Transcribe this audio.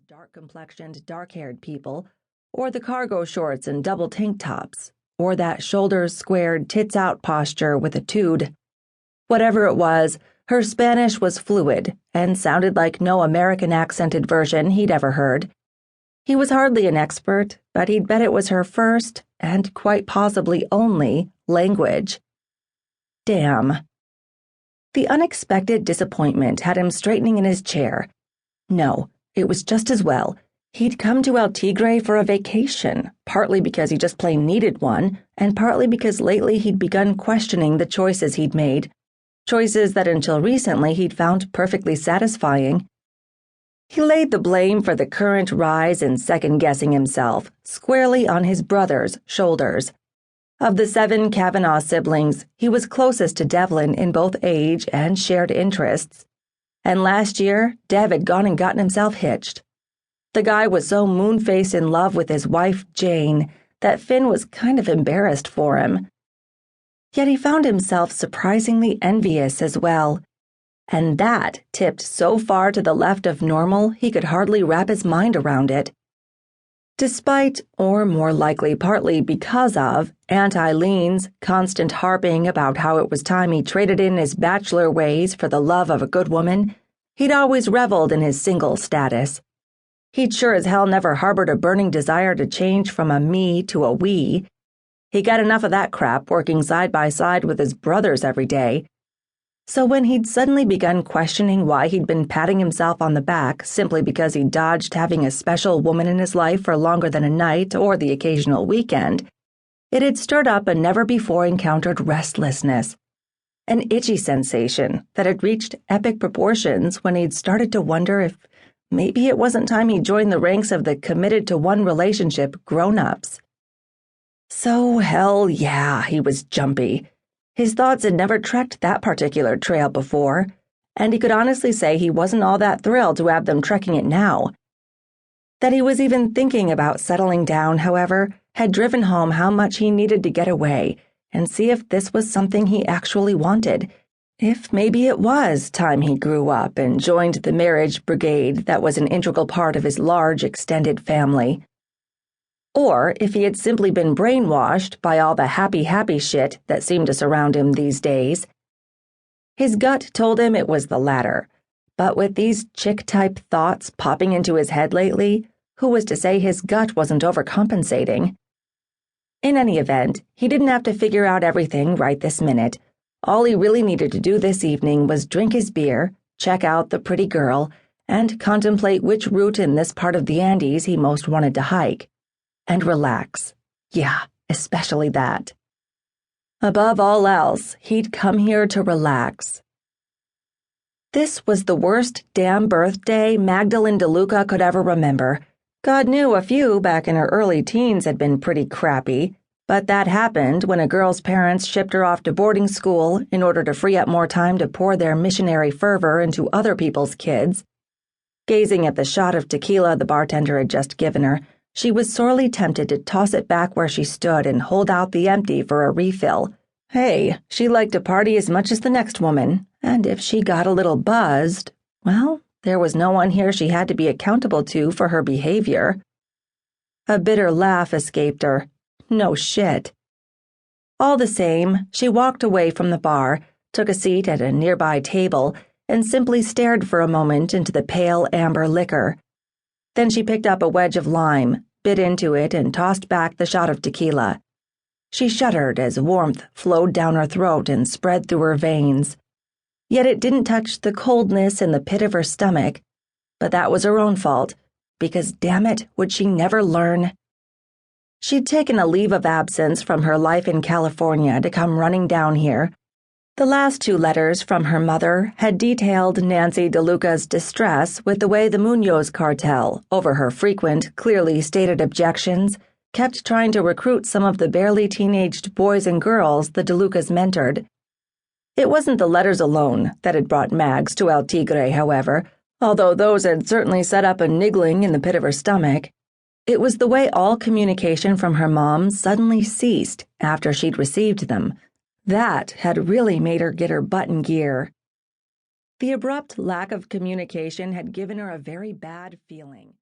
dark-complexioned, dark-haired people, or the cargo shorts and double tank tops, or that shoulders squared, tits-out posture with a tude. Whatever it was, her Spanish was fluid and sounded like no American-accented version he'd ever heard. He was hardly an expert, but he'd bet it was her first, and quite possibly only, language. Damn. The unexpected disappointment had him straightening in his chair. No, it was just as well. He'd come to El Tigre for a vacation, partly because he just plain needed one, and partly because lately he'd begun questioning the choices he'd made, choices that until recently he'd found perfectly satisfying. He laid the blame for the current rise in second-guessing himself squarely on his brother's shoulders. Of the 7 Kavanagh siblings, he was closest to Devlin in both age and shared interests. And last year, Dev had gone and gotten himself hitched. The guy was so moon-faced in love with his wife, Jane, that Finn was kind of embarrassed for him. Yet he found himself surprisingly envious as well. And that tipped so far to the left of normal he could hardly wrap his mind around it. Despite, or more likely partly because of, Aunt Eileen's constant harping about how it was time he traded in his bachelor ways for the love of a good woman, he'd always reveled in his single status. He'd sure as hell never harbored a burning desire to change from a me to a we. He got enough of that crap working side by side with his brothers every day. So when he'd suddenly begun questioning why he'd been patting himself on the back simply because he dodged having a special woman in his life for longer than a night or the occasional weekend, it had stirred up a never-before-encountered restlessness, an itchy sensation that had reached epic proportions when he'd started to wonder if maybe it wasn't time he joined the ranks of the committed-to-one-relationship grown-ups. So hell yeah, he was jumpy. His thoughts had never trekked that particular trail before, and he could honestly say he wasn't all that thrilled to have them trekking it now. That he was even thinking about settling down, however, had driven home how much he needed to get away and see if this was something he actually wanted, if maybe it was time he grew up and joined the marriage brigade that was an integral part of his large extended family. Or if he had simply been brainwashed by all the happy shit that seemed to surround him these days. His gut told him it was the latter, but with these chick-type thoughts popping into his head lately, who was to say his gut wasn't overcompensating? In any event, he didn't have to figure out everything right this minute. All he really needed to do this evening was drink his beer, check out the pretty girl, and contemplate which route in this part of the Andes he most wanted to hike. And relax. Yeah, especially that. Above all else, he'd come here to relax. This was the worst damn birthday Magdalene Deluca could ever remember. God knew a few back in her early teens had been pretty crappy, but that happened when a girl's parents shipped her off to boarding school in order to free up more time to pour their missionary fervor into other people's kids. Gazing at the shot of tequila the bartender had just given her, she was sorely tempted to toss it back where she stood and hold out the empty for a refill. Hey, she liked to party as much as the next woman, and if she got a little buzzed, well, there was no one here she had to be accountable to for her behavior. A bitter laugh escaped her. No shit. All the same, she walked away from the bar, took a seat at a nearby table, and simply stared for a moment into the pale amber liquor. Then she picked up a wedge of lime, bit into it, and tossed back the shot of tequila. She shuddered as warmth flowed down her throat and spread through her veins. Yet it didn't touch the coldness in the pit of her stomach. But that was her own fault, because damn it, would she never learn? She'd taken a leave of absence from her life in California to come running down here. The last 2 letters from her mother had detailed Nancy Deluca's distress with the way the Munoz cartel, over her frequent, clearly stated objections, kept trying to recruit some of the barely teenaged boys and girls the Delucas mentored. It wasn't the letters alone that had brought Mags to El Tigre, however, although those had certainly set up a niggling in the pit of her stomach. It was the way all communication from her mom suddenly ceased after she'd received them. That had really made her get her butt in gear. The abrupt lack of communication had given her a very bad feeling.